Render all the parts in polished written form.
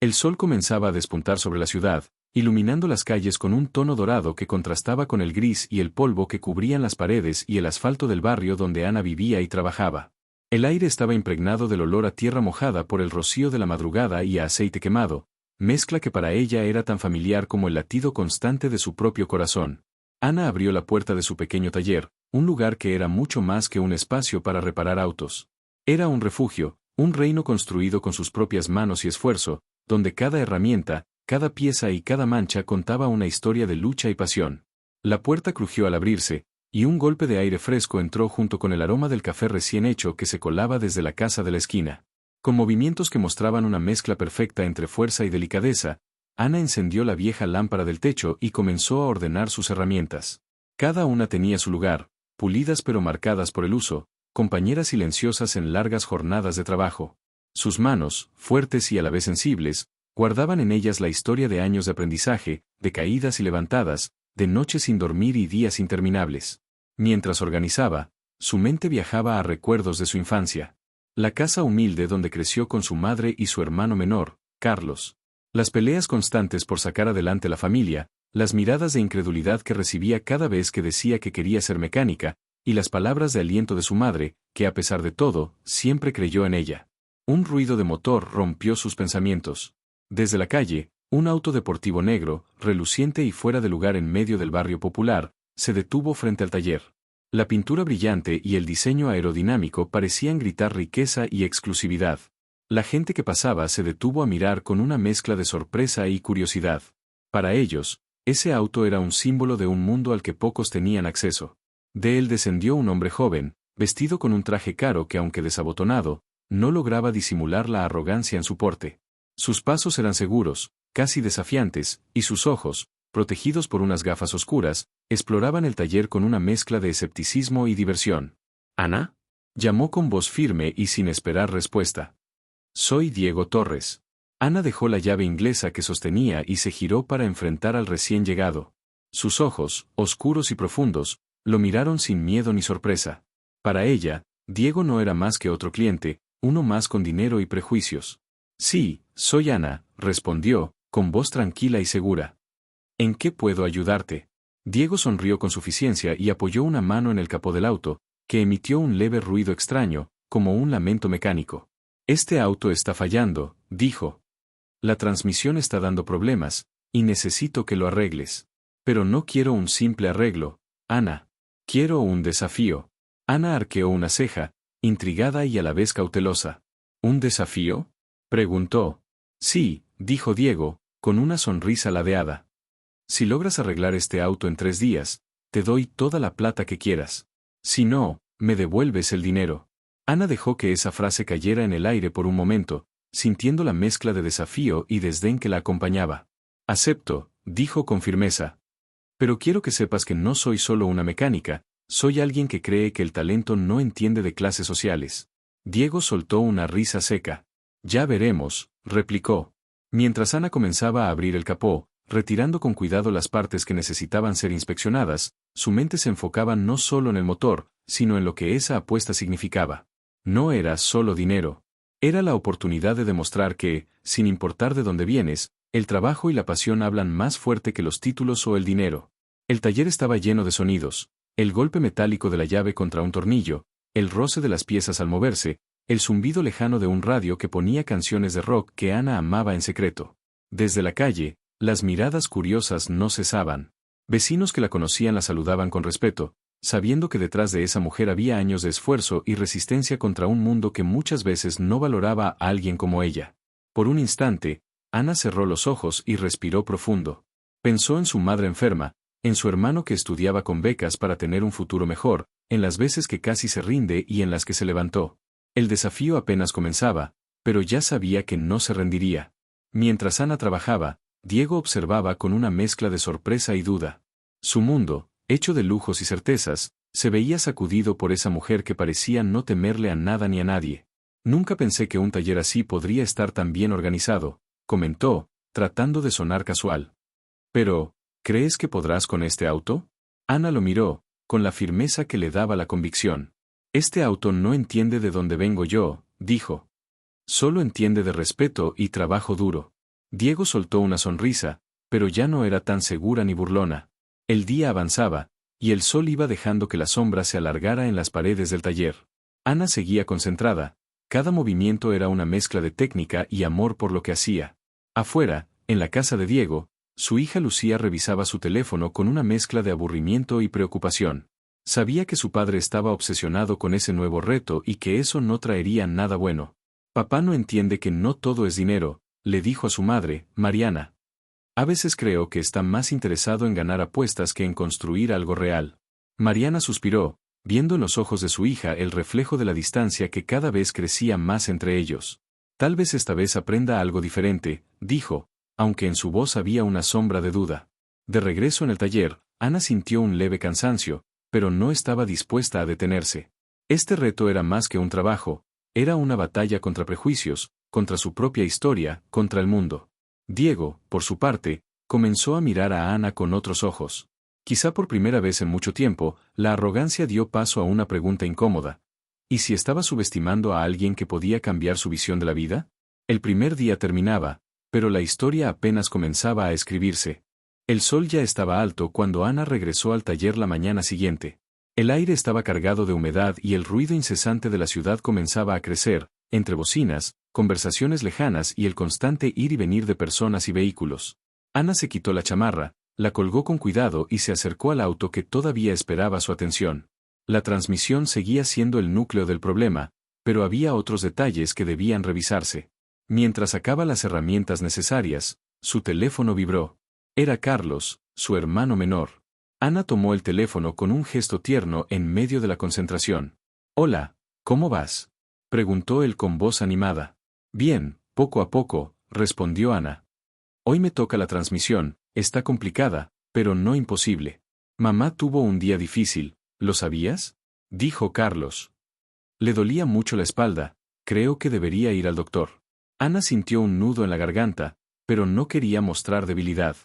El sol comenzaba a despuntar sobre la ciudad, iluminando las calles con un tono dorado que contrastaba con el gris y el polvo que cubrían las paredes y el asfalto del barrio donde Ana vivía y trabajaba. El aire estaba impregnado del olor a tierra mojada por el rocío de la madrugada y a aceite quemado, mezcla que para ella era tan familiar como el latido constante de su propio corazón. Ana abrió la puerta de su pequeño taller, un lugar que era mucho más que un espacio para reparar autos. Era un refugio, un reino construido con sus propias manos y esfuerzo, donde cada herramienta, cada pieza y cada mancha contaba una historia de lucha y pasión. La puerta crujió al abrirse, y un golpe de aire fresco entró junto con el aroma del café recién hecho que se colaba desde la casa de la esquina. Con movimientos que mostraban una mezcla perfecta entre fuerza y delicadeza, Ana encendió la vieja lámpara del techo y comenzó a ordenar sus herramientas. Cada una tenía su lugar, pulidas pero marcadas por el uso, compañeras silenciosas en largas jornadas de trabajo. Sus manos, fuertes y a la vez sensibles, guardaban en ellas la historia de años de aprendizaje, de caídas y levantadas, de noches sin dormir y días interminables. Mientras organizaba, su mente viajaba a recuerdos de su infancia. La casa humilde donde creció con su madre y su hermano menor, Carlos. Las peleas constantes por sacar adelante la familia, las miradas de incredulidad que recibía cada vez que decía que quería ser mecánica, y las palabras de aliento de su madre, que a pesar de todo, siempre creyó en ella. Un ruido de motor rompió sus pensamientos. Desde la calle, un auto deportivo negro, reluciente y fuera de lugar en medio del barrio popular, se detuvo frente al taller. La pintura brillante y el diseño aerodinámico parecían gritar riqueza y exclusividad. La gente que pasaba se detuvo a mirar con una mezcla de sorpresa y curiosidad. Para ellos, ese auto era un símbolo de un mundo al que pocos tenían acceso. De él descendió un hombre joven, vestido con un traje caro que aunque desabotonado, no lograba disimular la arrogancia en su porte. Sus pasos eran seguros, casi desafiantes, y sus ojos, protegidos por unas gafas oscuras, exploraban el taller con una mezcla de escepticismo y diversión. ¿Ana? Llamó con voz firme y sin esperar respuesta. Soy Diego Torres. Ana dejó la llave inglesa que sostenía y se giró para enfrentar al recién llegado. Sus ojos, oscuros y profundos, lo miraron sin miedo ni sorpresa. Para ella, Diego no era más que otro cliente, uno más con dinero y prejuicios. Sí, soy Ana, respondió, con voz tranquila y segura. ¿En qué puedo ayudarte? Diego sonrió con suficiencia y apoyó una mano en el capó del auto, que emitió un leve ruido extraño, como un lamento mecánico. Este auto está fallando, dijo. La transmisión está dando problemas, y necesito que lo arregles. Pero no quiero un simple arreglo, Ana. Quiero un desafío. Ana arqueó una ceja, intrigada y a la vez cautelosa. ¿Un desafío? Preguntó. Sí, dijo Diego, con una sonrisa ladeada. Si logras arreglar este auto en 3 días, te doy toda la plata que quieras. Si no, me devuelves el dinero. Ana dejó que esa frase cayera en el aire por un momento, sintiendo la mezcla de desafío y desdén que la acompañaba. Acepto, dijo con firmeza. Pero quiero que sepas que no soy solo una mecánica, soy alguien que cree que el talento no entiende de clases sociales. Diego soltó una risa seca. Ya veremos, replicó. Mientras Ana comenzaba a abrir el capó, retirando con cuidado las partes que necesitaban ser inspeccionadas, su mente se enfocaba no solo en el motor, sino en lo que esa apuesta significaba. No era solo dinero. Era la oportunidad de demostrar que, sin importar de dónde vienes, el trabajo y la pasión hablan más fuerte que los títulos o el dinero. El taller estaba lleno de sonidos, el golpe metálico de la llave contra un tornillo, el roce de las piezas al moverse, el zumbido lejano de un radio que ponía canciones de rock que Ana amaba en secreto. Desde la calle, las miradas curiosas no cesaban. Vecinos que la conocían la saludaban con respeto, sabiendo que detrás de esa mujer había años de esfuerzo y resistencia contra un mundo que muchas veces no valoraba a alguien como ella. Por un instante, Ana cerró los ojos y respiró profundo. Pensó en su madre enferma, en su hermano que estudiaba con becas para tener un futuro mejor, en las veces que casi se rinde y en las que se levantó. El desafío apenas comenzaba, pero ya sabía que no se rendiría. Mientras Ana trabajaba, Diego observaba con una mezcla de sorpresa y duda. Su mundo, hecho de lujos y certezas, se veía sacudido por esa mujer que parecía no temerle a nada ni a nadie. Nunca pensé que un taller así podría estar tan bien organizado, comentó, tratando de sonar casual. Pero, ¿crees que podrás con este auto? Ana lo miró, con la firmeza que le daba la convicción. Este auto no entiende de dónde vengo yo, dijo. Solo entiende de respeto y trabajo duro. Diego soltó una sonrisa, pero ya no era tan segura ni burlona. El día avanzaba, y el sol iba dejando que la sombra se alargara en las paredes del taller. Ana seguía concentrada, cada movimiento era una mezcla de técnica y amor por lo que hacía. Afuera, en la casa de Diego, su hija Lucía revisaba su teléfono con una mezcla de aburrimiento y preocupación. Sabía que su padre estaba obsesionado con ese nuevo reto y que eso no traería nada bueno. Papá no entiende que no todo es dinero, le dijo a su madre, Mariana. A veces creo que está más interesado en ganar apuestas que en construir algo real. Mariana suspiró, viendo en los ojos de su hija el reflejo de la distancia que cada vez crecía más entre ellos. Tal vez esta vez aprenda algo diferente, dijo, aunque en su voz había una sombra de duda. De regreso en el taller, Ana sintió un leve cansancio, pero no estaba dispuesta a detenerse. Este reto era más que un trabajo, era una batalla contra prejuicios, contra su propia historia, contra el mundo. Diego, por su parte, comenzó a mirar a Ana con otros ojos. Quizá por primera vez en mucho tiempo, la arrogancia dio paso a una pregunta incómoda. ¿Y si estaba subestimando a alguien que podía cambiar su visión de la vida? El primer día terminaba, pero la historia apenas comenzaba a escribirse. El sol ya estaba alto cuando Ana regresó al taller la mañana siguiente. El aire estaba cargado de humedad y el ruido incesante de la ciudad comenzaba a crecer, entre bocinas, conversaciones lejanas y el constante ir y venir de personas y vehículos. Ana se quitó la chamarra, la colgó con cuidado y se acercó al auto que todavía esperaba su atención. La transmisión seguía siendo el núcleo del problema, pero había otros detalles que debían revisarse. Mientras sacaba las herramientas necesarias, su teléfono vibró. Era Carlos, su hermano menor. Ana tomó el teléfono con un gesto tierno en medio de la concentración. «Hola, ¿cómo vas?», preguntó él con voz animada. «Bien, poco a poco», respondió Ana. «Hoy me toca la transmisión, está complicada, pero no imposible. Mamá tuvo un día difícil, ¿lo sabías?», dijo Carlos. Le dolía mucho la espalda, creo que debería ir al doctor. Ana sintió un nudo en la garganta, pero no quería mostrar debilidad.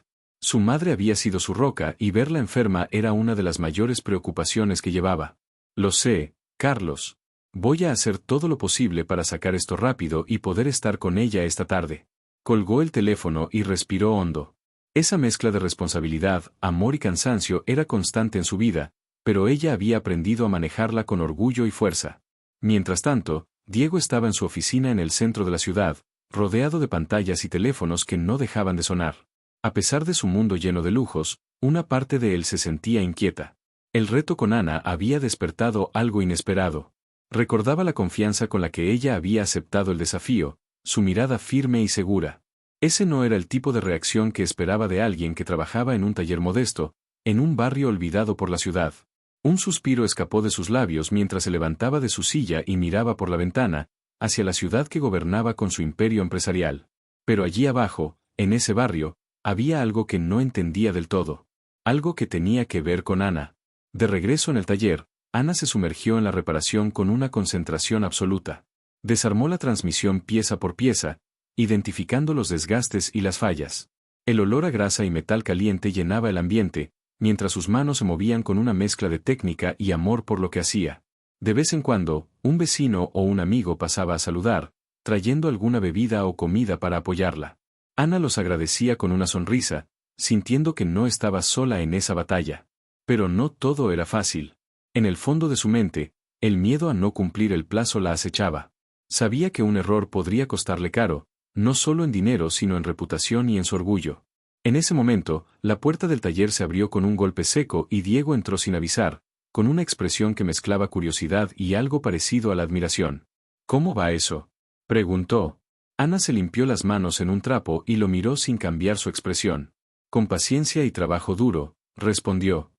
Su madre había sido su roca y verla enferma era una de las mayores preocupaciones que llevaba. «Lo sé, Carlos. Voy a hacer todo lo posible para sacar esto rápido y poder estar con ella esta tarde». Colgó el teléfono y respiró hondo. Esa mezcla de responsabilidad, amor y cansancio era constante en su vida, pero ella había aprendido a manejarla con orgullo y fuerza. Mientras tanto, Diego estaba en su oficina en el centro de la ciudad, rodeado de pantallas y teléfonos que no dejaban de sonar. A pesar de su mundo lleno de lujos, una parte de él se sentía inquieta. El reto con Ana había despertado algo inesperado. Recordaba la confianza con la que ella había aceptado el desafío, su mirada firme y segura. Ese no era el tipo de reacción que esperaba de alguien que trabajaba en un taller modesto, en un barrio olvidado por la ciudad. Un suspiro escapó de sus labios mientras se levantaba de su silla y miraba por la ventana, hacia la ciudad que gobernaba con su imperio empresarial. Pero allí abajo, en ese barrio, había algo que no entendía del todo. Algo que tenía que ver con Ana. De regreso en el taller, Ana se sumergió en la reparación con una concentración absoluta. Desarmó la transmisión pieza por pieza, identificando los desgastes y las fallas. El olor a grasa y metal caliente llenaba el ambiente, mientras sus manos se movían con una mezcla de técnica y amor por lo que hacía. De vez en cuando, un vecino o un amigo pasaba a saludar, trayendo alguna bebida o comida para apoyarla. Ana los agradecía con una sonrisa, sintiendo que no estaba sola en esa batalla. Pero no todo era fácil. En el fondo de su mente, el miedo a no cumplir el plazo la acechaba. Sabía que un error podría costarle caro, no solo en dinero sino en reputación y en su orgullo. En ese momento, la puerta del taller se abrió con un golpe seco y Diego entró sin avisar, con una expresión que mezclaba curiosidad y algo parecido a la admiración. «¿Cómo va eso?», preguntó. Ana se limpió las manos en un trapo y lo miró sin cambiar su expresión. «Con paciencia y trabajo duro», respondió.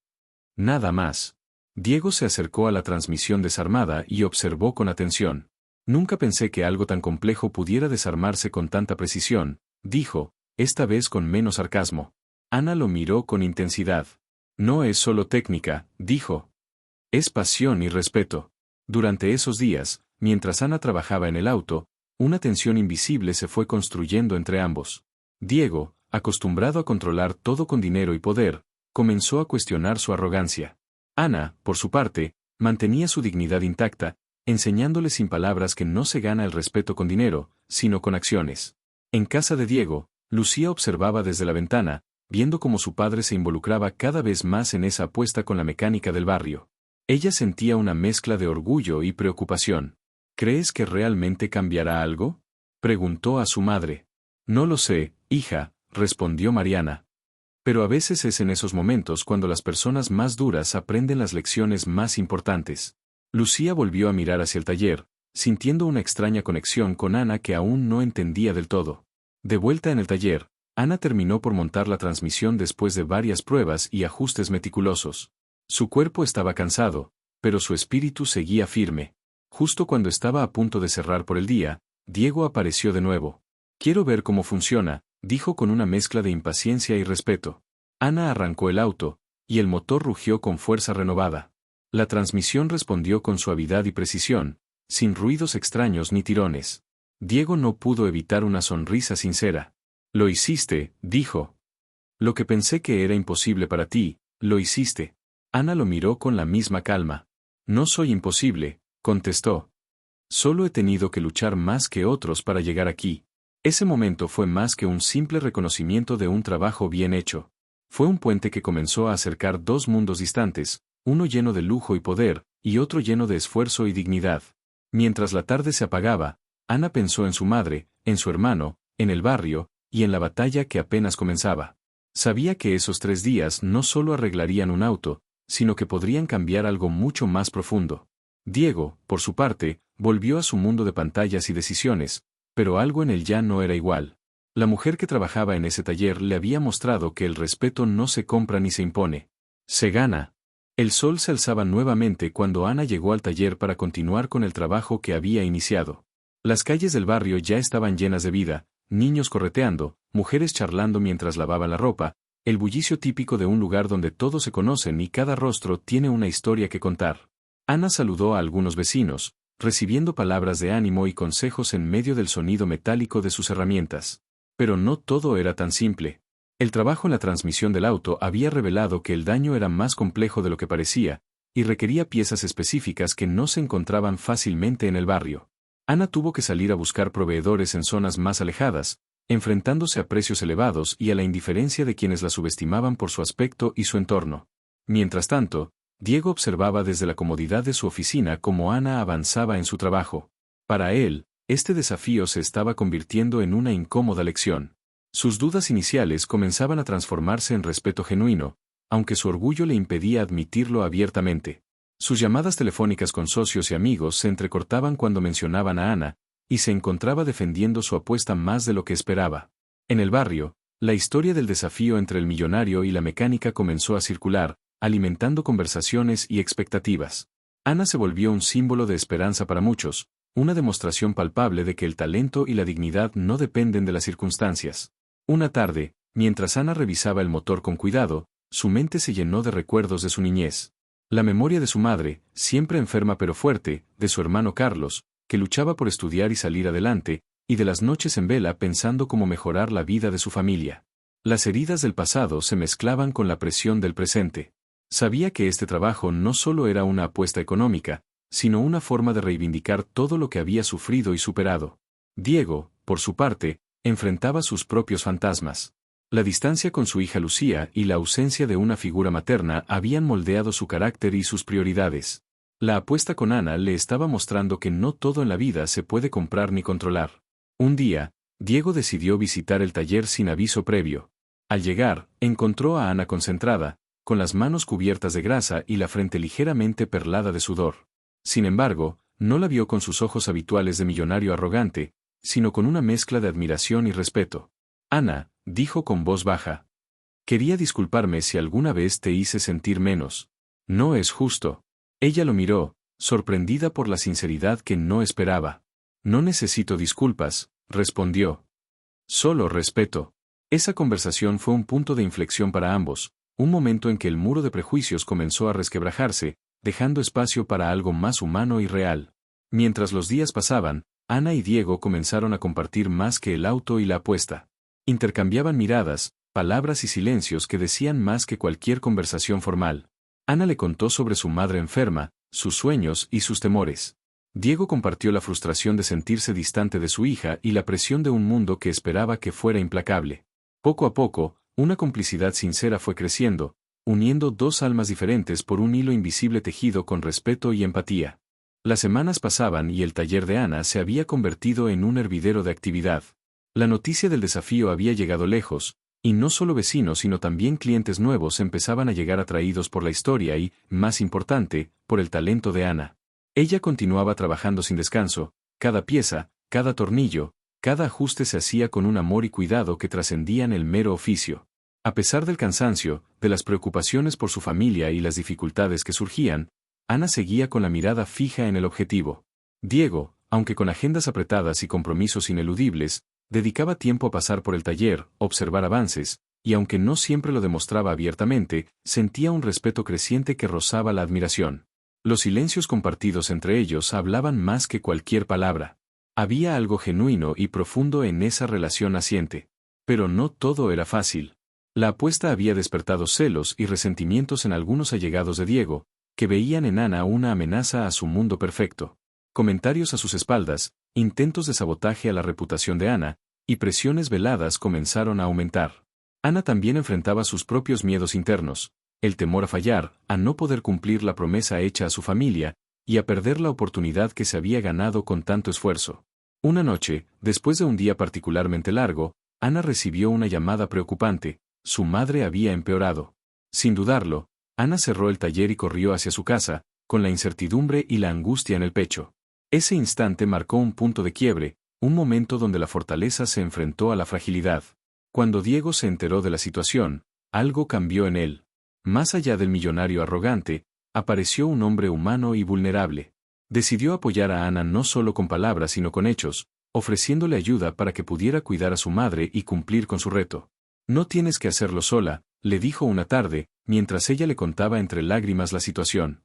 «Nada más». Diego se acercó a la transmisión desarmada y observó con atención. «Nunca pensé que algo tan complejo pudiera desarmarse con tanta precisión», dijo, esta vez con menos sarcasmo. Ana lo miró con intensidad. «No es solo técnica», dijo. «Es pasión y respeto». Durante esos días, mientras Ana trabajaba en el auto, una tensión invisible se fue construyendo entre ambos. Diego, acostumbrado a controlar todo con dinero y poder, comenzó a cuestionar su arrogancia. Ana, por su parte, mantenía su dignidad intacta, enseñándole sin palabras que no se gana el respeto con dinero, sino con acciones. En casa de Diego, Lucía observaba desde la ventana, viendo cómo su padre se involucraba cada vez más en esa apuesta con la mecánica del barrio. Ella sentía una mezcla de orgullo y preocupación. ¿Crees que realmente cambiará algo?, preguntó a su madre. No lo sé, hija, respondió Mariana. Pero a veces es en esos momentos cuando las personas más duras aprenden las lecciones más importantes. Lucía volvió a mirar hacia el taller, sintiendo una extraña conexión con Ana que aún no entendía del todo. De vuelta en el taller, Ana terminó por montar la transmisión después de varias pruebas y ajustes meticulosos. Su cuerpo estaba cansado, pero su espíritu seguía firme. Justo cuando estaba a punto de cerrar por el día, Diego apareció de nuevo. Quiero ver cómo funciona, dijo con una mezcla de impaciencia y respeto. Ana arrancó el auto, y el motor rugió con fuerza renovada. La transmisión respondió con suavidad y precisión, sin ruidos extraños ni tirones. Diego no pudo evitar una sonrisa sincera. Lo hiciste, dijo. Lo que pensé que era imposible para ti, lo hiciste. Ana lo miró con la misma calma. No soy imposible, contestó. Solo he tenido que luchar más que otros para llegar aquí. Ese momento fue más que un simple reconocimiento de un trabajo bien hecho. Fue un puente que comenzó a acercar dos mundos distantes, uno lleno de lujo y poder, y otro lleno de esfuerzo y dignidad. Mientras la tarde se apagaba, Ana pensó en su madre, en su hermano, en el barrio, y en la batalla que apenas comenzaba. Sabía que esos 3 días no solo arreglarían un auto, sino que podrían cambiar algo mucho más profundo. Diego, por su parte, volvió a su mundo de pantallas y decisiones, pero algo en él ya no era igual. La mujer que trabajaba en ese taller le había mostrado que el respeto no se compra ni se impone. Se gana. El sol se alzaba nuevamente cuando Ana llegó al taller para continuar con el trabajo que había iniciado. Las calles del barrio ya estaban llenas de vida, niños correteando, mujeres charlando mientras lavaban la ropa, el bullicio típico de un lugar donde todos se conocen y cada rostro tiene una historia que contar. Ana saludó a algunos vecinos, recibiendo palabras de ánimo y consejos en medio del sonido metálico de sus herramientas. Pero no todo era tan simple. El trabajo en la transmisión del auto había revelado que el daño era más complejo de lo que parecía, y requería piezas específicas que no se encontraban fácilmente en el barrio. Ana tuvo que salir a buscar proveedores en zonas más alejadas, enfrentándose a precios elevados y a la indiferencia de quienes la subestimaban por su aspecto y su entorno. Mientras tanto, Diego observaba desde la comodidad de su oficina cómo Ana avanzaba en su trabajo. Para él, este desafío se estaba convirtiendo en una incómoda lección. Sus dudas iniciales comenzaban a transformarse en respeto genuino, aunque su orgullo le impedía admitirlo abiertamente. Sus llamadas telefónicas con socios y amigos se entrecortaban cuando mencionaban a Ana, y se encontraba defendiendo su apuesta más de lo que esperaba. En el barrio, la historia del desafío entre el millonario y la mecánica comenzó a circular, alimentando conversaciones y expectativas. Ana se volvió un símbolo de esperanza para muchos, una demostración palpable de que el talento y la dignidad no dependen de las circunstancias. Una tarde, mientras Ana revisaba el motor con cuidado, su mente se llenó de recuerdos de su niñez. La memoria de su madre, siempre enferma pero fuerte, de su hermano Carlos, que luchaba por estudiar y salir adelante, y de las noches en vela pensando cómo mejorar la vida de su familia. Las heridas del pasado se mezclaban con la presión del presente. Sabía que este trabajo no solo era una apuesta económica, sino una forma de reivindicar todo lo que había sufrido y superado. Diego, por su parte, enfrentaba sus propios fantasmas. La distancia con su hija Lucía y la ausencia de una figura materna habían moldeado su carácter y sus prioridades. La apuesta con Ana le estaba mostrando que no todo en la vida se puede comprar ni controlar. Un día, Diego decidió visitar el taller sin aviso previo. Al llegar, encontró a Ana concentrada, con las manos cubiertas de grasa y la frente ligeramente perlada de sudor. Sin embargo, no la vio con sus ojos habituales de millonario arrogante, sino con una mezcla de admiración y respeto. Ana, dijo con voz baja. Quería disculparme si alguna vez te hice sentir menos. No es justo. Ella lo miró, sorprendida por la sinceridad que no esperaba. No necesito disculpas, respondió. Solo respeto. Esa conversación fue un punto de inflexión para ambos, un momento en que el muro de prejuicios comenzó a resquebrajarse, dejando espacio para algo más humano y real. Mientras los días pasaban, Ana y Diego comenzaron a compartir más que el auto y la apuesta. Intercambiaban miradas, palabras y silencios que decían más que cualquier conversación formal. Ana le contó sobre su madre enferma, sus sueños y sus temores. Diego compartió la frustración de sentirse distante de su hija y la presión de un mundo que esperaba que fuera implacable. Poco a poco, una complicidad sincera fue creciendo, uniendo dos almas diferentes por un hilo invisible tejido con respeto y empatía. Las semanas pasaban y el taller de Ana se había convertido en un hervidero de actividad. La noticia del desafío había llegado lejos, y no solo vecinos sino también clientes nuevos empezaban a llegar atraídos por la historia y, más importante, por el talento de Ana. Ella continuaba trabajando sin descanso, cada pieza, cada tornillo, cada ajuste se hacía con un amor y cuidado que trascendían el mero oficio. A pesar del cansancio, de las preocupaciones por su familia y las dificultades que surgían, Ana seguía con la mirada fija en el objetivo. Diego, aunque con agendas apretadas y compromisos ineludibles, dedicaba tiempo a pasar por el taller, observar avances, y aunque no siempre lo demostraba abiertamente, sentía un respeto creciente que rozaba la admiración. Los silencios compartidos entre ellos hablaban más que cualquier palabra. Había algo genuino y profundo en esa relación naciente. Pero no todo era fácil. La apuesta había despertado celos y resentimientos en algunos allegados de Diego, que veían en Ana una amenaza a su mundo perfecto. Comentarios a sus espaldas, intentos de sabotaje a la reputación de Ana, y presiones veladas comenzaron a aumentar. Ana también enfrentaba sus propios miedos internos, el temor a fallar, a no poder cumplir la promesa hecha a su familia, y a perder la oportunidad que se había ganado con tanto esfuerzo. Una noche, después de un día particularmente largo, Ana recibió una llamada preocupante: su madre había empeorado. Sin dudarlo, Ana cerró el taller y corrió hacia su casa, con la incertidumbre y la angustia en el pecho. Ese instante marcó un punto de quiebre, un momento donde la fortaleza se enfrentó a la fragilidad. Cuando Diego se enteró de la situación, algo cambió en él. Más allá del millonario arrogante, apareció un hombre humano y vulnerable. Decidió apoyar a Ana no solo con palabras sino con hechos, ofreciéndole ayuda para que pudiera cuidar a su madre y cumplir con su reto. «No tienes que hacerlo sola», le dijo una tarde, mientras ella le contaba entre lágrimas la situación.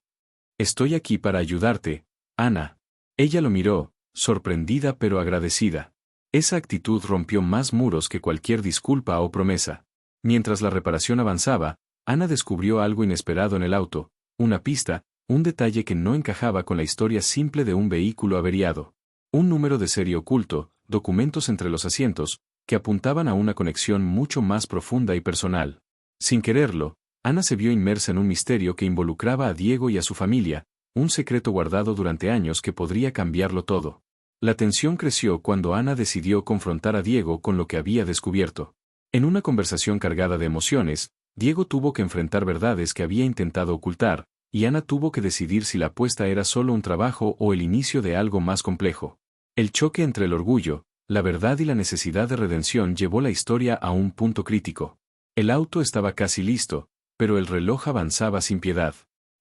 «Estoy aquí para ayudarte, Ana». Ella lo miró, sorprendida pero agradecida. Esa actitud rompió más muros que cualquier disculpa o promesa. Mientras la reparación avanzaba, Ana descubrió algo inesperado en el auto, una pista, un detalle que no encajaba con la historia simple de un vehículo averiado. Un número de serie oculto, documentos entre los asientos, que apuntaban a una conexión mucho más profunda y personal. Sin quererlo, Ana se vio inmersa en un misterio que involucraba a Diego y a su familia, un secreto guardado durante años que podría cambiarlo todo. La tensión creció cuando Ana decidió confrontar a Diego con lo que había descubierto. En una conversación cargada de emociones, Diego tuvo que enfrentar verdades que había intentado ocultar, y Ana tuvo que decidir si la apuesta era solo un trabajo o el inicio de algo más complejo. El choque entre el orgullo, la verdad y la necesidad de redención llevó la historia a un punto crítico. El auto estaba casi listo, pero el reloj avanzaba sin piedad.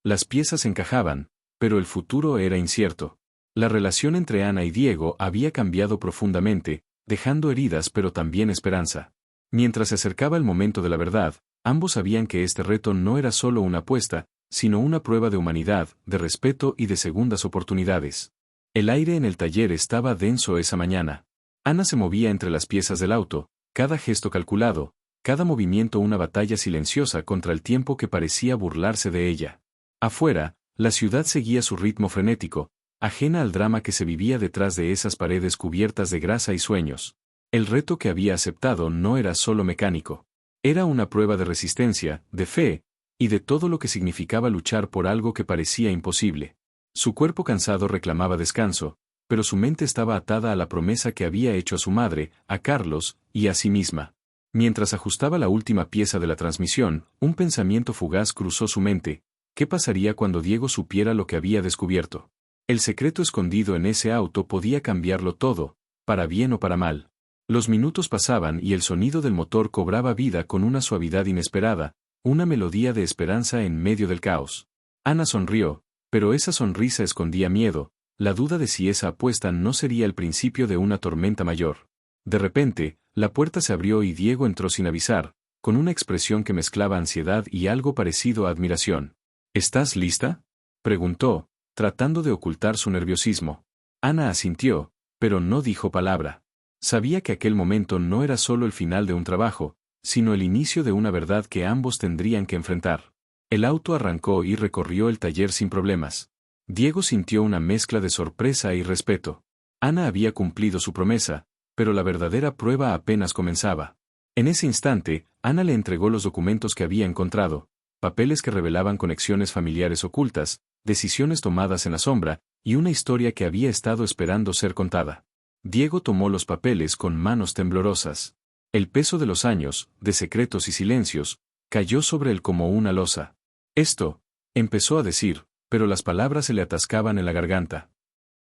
Las piezas encajaban, pero el futuro era incierto. La relación entre Ana y Diego había cambiado profundamente, dejando heridas pero también esperanza. Mientras se acercaba el momento de la verdad, ambos sabían que este reto no era solo una apuesta, sino una prueba de humanidad, de respeto y de segundas oportunidades. El aire en el taller estaba denso esa mañana. Ana se movía entre las piezas del auto, cada gesto calculado, cada movimiento una batalla silenciosa contra el tiempo que parecía burlarse de ella. Afuera, la ciudad seguía su ritmo frenético, ajena al drama que se vivía detrás de esas paredes cubiertas de grasa y sueños. El reto que había aceptado no era solo mecánico. Era una prueba de resistencia, de fe, y de todo lo que significaba luchar por algo que parecía imposible. Su cuerpo cansado reclamaba descanso, pero su mente estaba atada a la promesa que había hecho a su madre, a Carlos, y a sí misma. Mientras ajustaba la última pieza de la transmisión, un pensamiento fugaz cruzó su mente: ¿qué pasaría cuando Diego supiera lo que había descubierto? El secreto escondido en ese auto podía cambiarlo todo, para bien o para mal. Los minutos pasaban y el sonido del motor cobraba vida con una suavidad inesperada, una melodía de esperanza en medio del caos. Ana sonrió, pero esa sonrisa escondía miedo, la duda de si esa apuesta no sería el principio de una tormenta mayor. De repente, la puerta se abrió y Diego entró sin avisar, con una expresión que mezclaba ansiedad y algo parecido a admiración. ¿Estás lista?, preguntó, tratando de ocultar su nerviosismo. Ana asintió, pero no dijo palabra. Sabía que aquel momento no era solo el final de un trabajo, sino el inicio de una verdad que ambos tendrían que enfrentar. El auto arrancó y recorrió el taller sin problemas. Diego sintió una mezcla de sorpresa y respeto. Ana había cumplido su promesa, pero la verdadera prueba apenas comenzaba. En ese instante, Ana le entregó los documentos que había encontrado, papeles que revelaban conexiones familiares ocultas, decisiones tomadas en la sombra, y una historia que había estado esperando ser contada. Diego tomó los papeles con manos temblorosas. El peso de los años, de secretos y silencios, cayó sobre él como una losa. Esto, empezó a decir, pero las palabras se le atascaban en la garganta.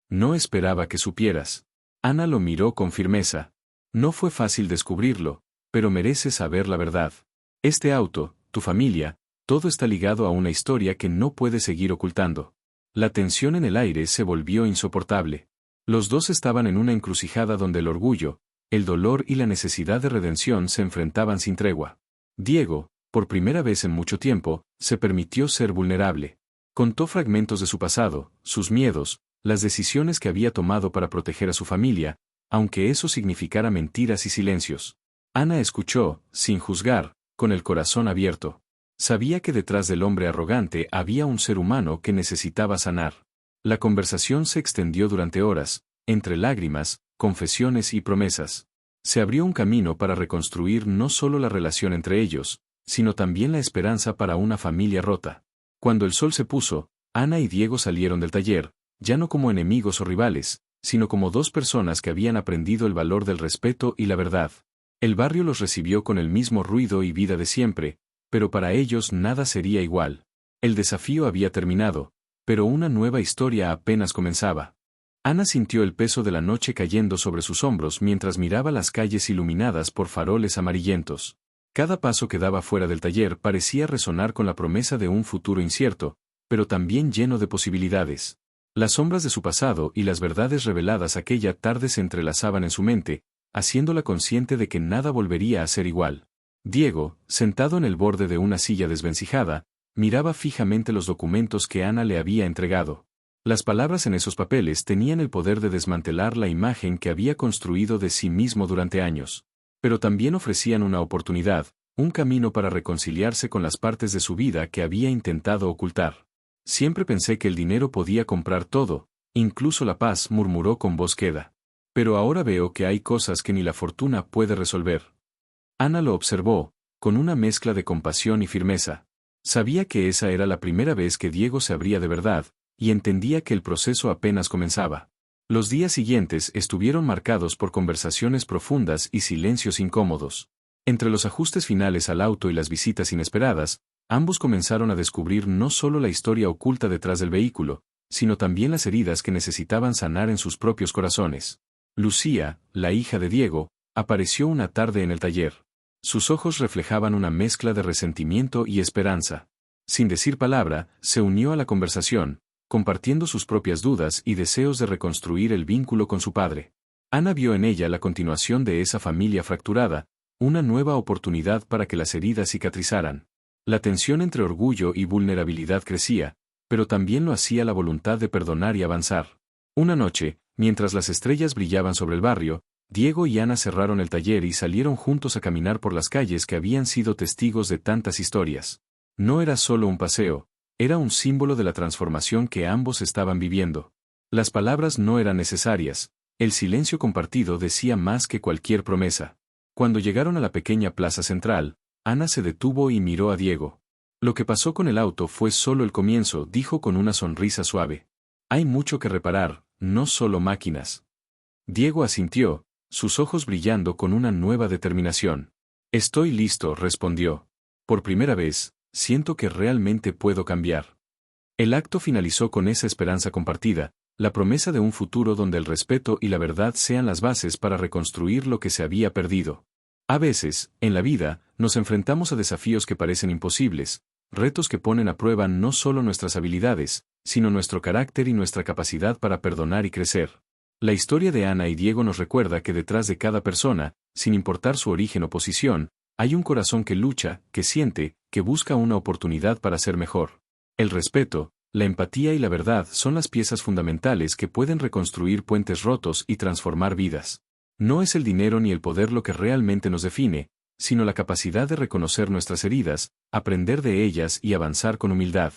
No esperaba que supieras. Ana lo miró con firmeza. No fue fácil descubrirlo, pero mereces saber la verdad. Este auto, tu familia, todo está ligado a una historia que no puedes seguir ocultando. La tensión en el aire se volvió insoportable. Los dos estaban en una encrucijada donde el orgullo, el dolor y la necesidad de redención se enfrentaban sin tregua. Diego, por primera vez en mucho tiempo, se permitió ser vulnerable. Contó fragmentos de su pasado, sus miedos, las decisiones que había tomado para proteger a su familia, aunque eso significara mentiras y silencios. Ana escuchó, sin juzgar, con el corazón abierto. Sabía que detrás del hombre arrogante había un ser humano que necesitaba sanar. La conversación se extendió durante horas, entre lágrimas, confesiones y promesas. Se abrió un camino para reconstruir no solo la relación entre ellos, sino también la esperanza para una familia rota. Cuando el sol se puso, Ana y Diego salieron del taller, ya no como enemigos o rivales, sino como dos personas que habían aprendido el valor del respeto y la verdad. El barrio los recibió con el mismo ruido y vida de siempre, pero para ellos nada sería igual. El desafío había terminado, pero una nueva historia apenas comenzaba. Ana sintió el peso de la noche cayendo sobre sus hombros mientras miraba las calles iluminadas por faroles amarillentos. Cada paso que daba fuera del taller parecía resonar con la promesa de un futuro incierto, pero también lleno de posibilidades. Las sombras de su pasado y las verdades reveladas aquella tarde se entrelazaban en su mente, haciéndola consciente de que nada volvería a ser igual. Diego, sentado en el borde de una silla desvencijada, miraba fijamente los documentos que Ana le había entregado. Las palabras en esos papeles tenían el poder de desmantelar la imagen que había construido de sí mismo durante años. Pero también ofrecían una oportunidad, un camino para reconciliarse con las partes de su vida que había intentado ocultar. Siempre pensé que el dinero podía comprar todo, incluso la paz, murmuró con voz queda. Pero ahora veo que hay cosas que ni la fortuna puede resolver. Ana lo observó, con una mezcla de compasión y firmeza. Sabía que esa era la primera vez que Diego se abría de verdad, y entendía que el proceso apenas comenzaba. Los días siguientes estuvieron marcados por conversaciones profundas y silencios incómodos. Entre los ajustes finales al auto y las visitas inesperadas, ambos comenzaron a descubrir no solo la historia oculta detrás del vehículo, sino también las heridas que necesitaban sanar en sus propios corazones. Lucía, la hija de Diego, apareció una tarde en el taller. Sus ojos reflejaban una mezcla de resentimiento y esperanza. Sin decir palabra, se unió a la conversación, compartiendo sus propias dudas y deseos de reconstruir el vínculo con su padre. Ana vio en ella la continuación de esa familia fracturada, una nueva oportunidad para que las heridas cicatrizaran. La tensión entre orgullo y vulnerabilidad crecía, pero también lo hacía la voluntad de perdonar y avanzar. Una noche, mientras las estrellas brillaban sobre el barrio, Diego y Ana cerraron el taller y salieron juntos a caminar por las calles que habían sido testigos de tantas historias. No era solo un paseo, era un símbolo de la transformación que ambos estaban viviendo. Las palabras no eran necesarias, el silencio compartido decía más que cualquier promesa. Cuando llegaron a la pequeña plaza central, Ana se detuvo y miró a Diego. Lo que pasó con el auto fue solo el comienzo, dijo con una sonrisa suave. Hay mucho que reparar, no solo máquinas. Diego asintió, sus ojos brillando con una nueva determinación. Estoy listo, respondió. Por primera vez, siento que realmente puedo cambiar. El acto finalizó con esa esperanza compartida, la promesa de un futuro donde el respeto y la verdad sean las bases para reconstruir lo que se había perdido. A veces, en la vida, nos enfrentamos a desafíos que parecen imposibles, retos que ponen a prueba no solo nuestras habilidades, sino nuestro carácter y nuestra capacidad para perdonar y crecer. La historia de Ana y Diego nos recuerda que detrás de cada persona, sin importar su origen o posición, hay un corazón que lucha, que siente, que busca una oportunidad para ser mejor. El respeto, la empatía y la verdad son las piezas fundamentales que pueden reconstruir puentes rotos y transformar vidas. No es el dinero ni el poder lo que realmente nos define, sino la capacidad de reconocer nuestras heridas, aprender de ellas y avanzar con humildad.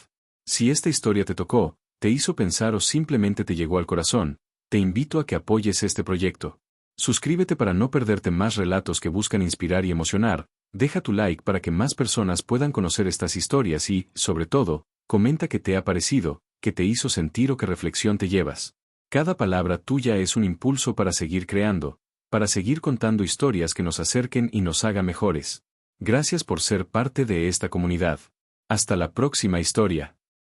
Si esta historia te tocó, te hizo pensar o simplemente te llegó al corazón, te invito a que apoyes este proyecto. Suscríbete para no perderte más relatos que buscan inspirar y emocionar, deja tu like para que más personas puedan conocer estas historias y, sobre todo, comenta qué te ha parecido, qué te hizo sentir o qué reflexión te llevas. Cada palabra tuya es un impulso para seguir creando, para seguir contando historias que nos acerquen y nos hagan mejores. Gracias por ser parte de esta comunidad. Hasta la próxima historia.